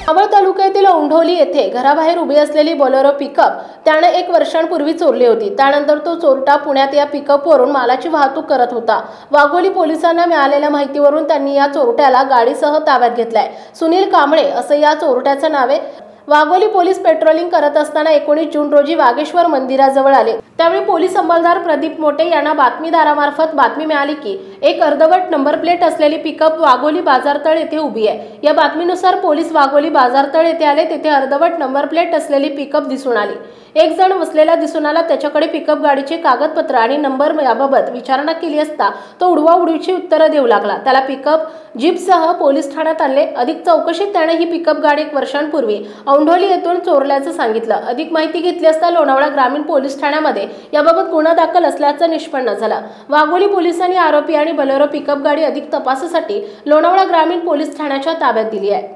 मावळ तालुक्यातील औंढोली येथे घराबाहेर उभी असलेली बोलेरो पिकअप त्याने 1 वर्षांपूर्वी चोरली होती। त्यानंतर तो चोरटा पुण्यात या पिकअपवरून मालाची वाहतूक करत होता। वाघोली पोलिसांना मिळालेल्या माहितीवरून त्यांनी या चोरट्याला गाडीसह ताब्यात घेतलाय। सुनील कांबळे असं या चोरट्याचं नाव आहे। वाघोली पोलीस पेट्रोलिंग करत असताना 19 जून रोजी वागेश्वर मंदिराजवळ आले। त्यावेळी पोलीस अंमलदार प्रदीप मोटे यांना बातमीदारामार्फत बातमी मिळाली की एक अर्धवट नंबर प्लेट असलेली पिकअप वाघोली बाजारतळ येथे उभी आहे। या बातमीनुसार पोलीस वाघोली बाजारतळ येथे आले। तेथे अर्धवट नंबर प्लेट असलेली पिकअप दिसून आली। एक जण बसलेला दिसून आला। त्याच्याकडे पिकअप गाडीचे कागदपत्र आणि नंबर याबाबत विचारणा केली असता तो उडवाउडवीची उत्तरे देऊ लागला। त्याला पिकअप जीपसह पोलीस ठाण्यात आणले। अधिक चौकशीत त्याने ही पिकअप गाडी 1 वर्षांपूर्वी औंढोली येथून चोरल्याचं सांगितलं। अधिक माहिती घेतली असता लोणावळा ग्रामीण पोलीस ठाण्यामध्ये याबाबत गुन्हा दाखल असल्याचं निष्पन्न झालं। वाघोली पोलिसांनी आरोपी आणि बोलेरो पिकअप गाडी अधिक तपासासाठी लोणावळा ग्रामीण पोलीस ठाण्याच्या ताब्यात दिली आहे।